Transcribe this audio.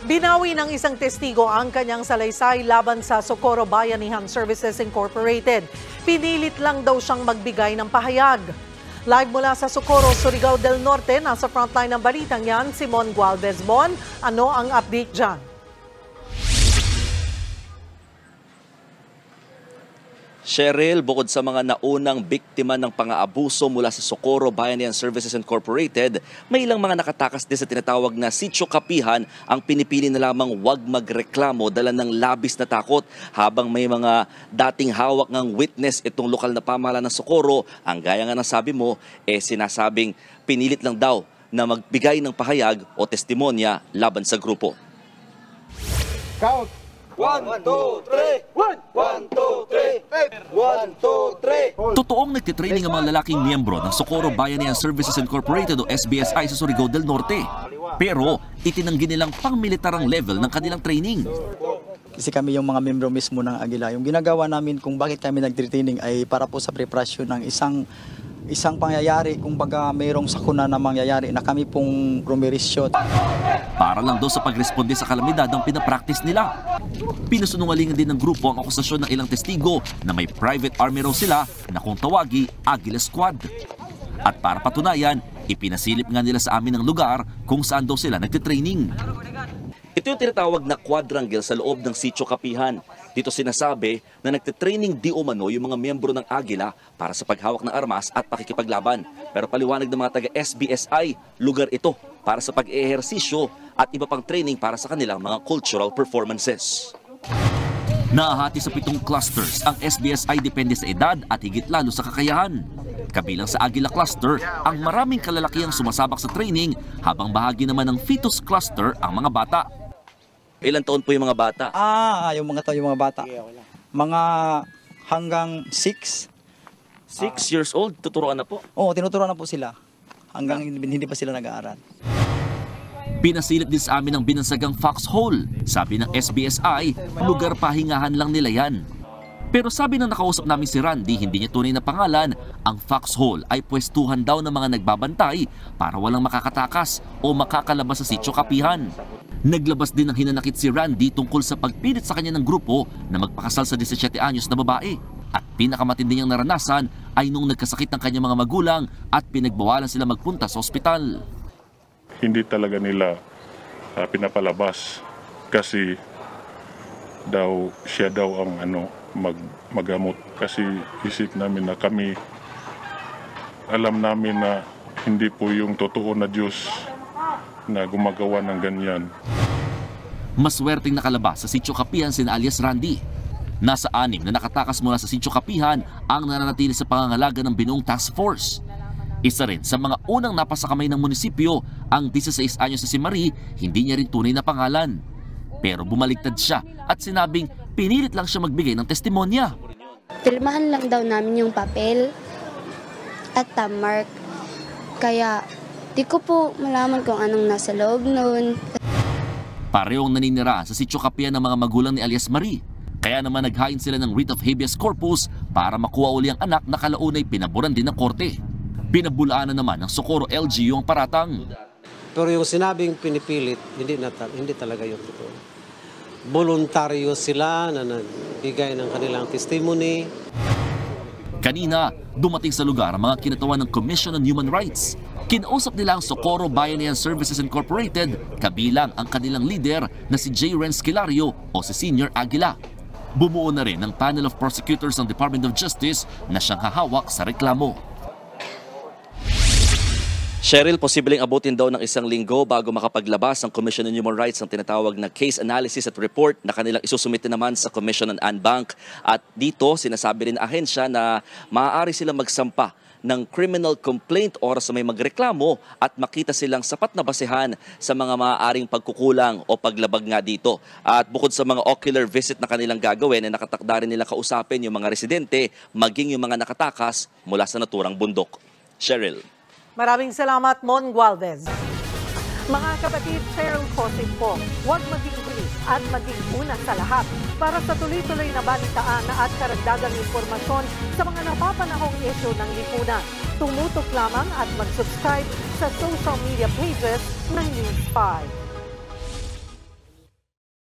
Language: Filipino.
Binawi ng isang testigo ang kanyang salaysay laban sa Socorro Bayanihan Services Incorporated. Pinilit lang daw siyang magbigay ng pahayag. Live mula sa Socorro, Surigao del Norte, nasa frontline ng balitang yan, Simon Gualvez. Mon, ano ang update dyan? Cheryl, bukod sa mga naunang biktima ng pang-aabuso mula sa Socorro Bayanihan Services Incorporated, may ilang mga nakatakas din sa tinatawag na sitio kapihan ang pinipili na lamang wag magreklamo dala ng labis na takot. Habang may mga dating hawak ng witness itong lokal na pamahalaan ng Socorro, ang gaya nga ng sabi mo, sinasabing pinilit lang daw na magbigay ng pahayag o testimonya laban sa grupo. Count! 1, 2, 3! 1, 2, 3! 1, 2, 3! Totoong nagtitraining ang mga lalaking miyembro ng Socorro Bayanihan Services Incorporated o SBSI sa Surigao del Norte. Pero itinanggi nilang pang-militarang level ng kanilang training. Kasi kami yung mga miyembro mismo ng Agila. Yung ginagawa namin kung bakit kami nagtitraining ay para po sa preparasyon ng isang pangyayari, kung baga mayroong sakuna na mangyayari na kami pong rumirisyon. Para lang daw sa pagresponde sa kalamidad ang pinapractice nila. Pinusunungalingan din ng grupo ang akusasyon ng ilang testigo na may private army raw sila na kung tawagi Agila Squad. At para patunayan, ipinasilip nga nila sa amin ang lugar kung saan daw sila nagtitraining. Ito yung tinatawag na quadrangle sa loob ng sitio kapihan. Dito sinasabi na nagtitraining di umano yung mga miyembro ng Agila para sa paghawak ng armas at pakikipaglaban. Pero paliwanag ng mga taga-SBSI, lugar ito para sa pag-ehersisyo at iba pang training para sa kanilang mga cultural performances. Nahahati sa 7 clusters ang SBSI depende sa edad at higit lalo sa kakayahan. Kabilang sa Agila Cluster, ang maraming kalalakihang sumasabak sa training habang bahagi naman ng Fetus Cluster ang mga bata. Ilan taon po yung mga bata? Yung mga bata. Mga hanggang 6. 6 years old, tuturuan na po? Oo, tinuturuan na po sila. Hanggang hindi pa sila nag-aaral. Pinasilip din sa amin ang binansagang foxhole. Sabi ng SBSI, lugar pahingahan lang nila yan. Pero sabi ng nakausap namin si Randy, hindi niya tunay na pangalan, ang foxhole ay pwestuhan daw ng mga nagbabantay para walang makakatakas o makakalabas sa sitio kapihan. Naglabas din ng hinanakit si Randy tungkol sa pagpilit sa kanya ng grupo na magpakasal sa 17 anyos na babae. At pinakamatindi niyang naranasan ay nung nagkasakit ng kanyang mga magulang at pinagbawalan sila magpunta sa ospital. Hindi talaga nila pinapalabas kasi siya daw ang magamot. Kasi isip namin na kami, alam namin na hindi po yung totoo na Diyos na gumagawa ng ganyan. Maswerteng nakalabas sa sitio kapihan sina alias Randy. Nasa 6 na nakatakas mula sa sitio kapihan ang nananatili sa pangangalaga ng binuong task force. Isa rin sa mga unang napasakamay ng munisipyo, ang 16 anyos na si Marie, hindi niya rin tunay na pangalan. Pero bumaligtad siya at sinabing pinilit lang siya magbigay ng testimonya. Pirmahan lang daw namin yung papel at mark. Kaya di ko po malaman kung anong nasa loob noon. Parehong naninirahan sa sitio kapihan ng mga magulang ni alias Marie. Kaya naman naghain sila ng writ of habeas corpus para makuha uli ang anak na kalaunay pinaboran din ng korte. Pinabulaanan naman ng Socorro LGU ang paratang. Pero yung sinabing pinipilit, hindi talaga yung totoo. Voluntaryo sila na nagbigay ng kanilang testimony. Kanina, dumating sa lugar ang mga kinatawan ng Commission on Human Rights. Kinausap nila ang Socorro Bayanihan Services Incorporated, kabilang ang kanilang leader na si J. Renz Kilario o si Senior Aguila. Bumuo na rin ng panel of prosecutors ng Department of Justice na siyang hahawak sa reklamo. Cheryl, posibleng abutin daw ng 1 linggo bago makapaglabas ang Commission on Human Rights ang tinatawag na case analysis at report na kanilang isusumite naman sa Commission on Anbank. At dito, sinasabi rin ng ahensya na maaari silang magsampa ng criminal complaint oras na may magreklamo at makita silang sapat na basehan sa mga maaaring pagkukulang o paglabag nga dito. At bukod sa mga ocular visit na kanilang gagawin, ay nakatakda rin nilang kausapin yung mga residente, maging yung mga nakatakas mula sa naturang bundok. Cheryl. Maraming salamat, Mon Gualvez. Mga kapatid, Cheryl Cosip po, huwag maging bilis at maging una sa lahat para sa tuloy-tuloy na balitaan at karagdagang impormasyon sa mga napapanahong issue ng lipunan. Tumutok lamang at mag-subscribe sa social media pages ng News 5.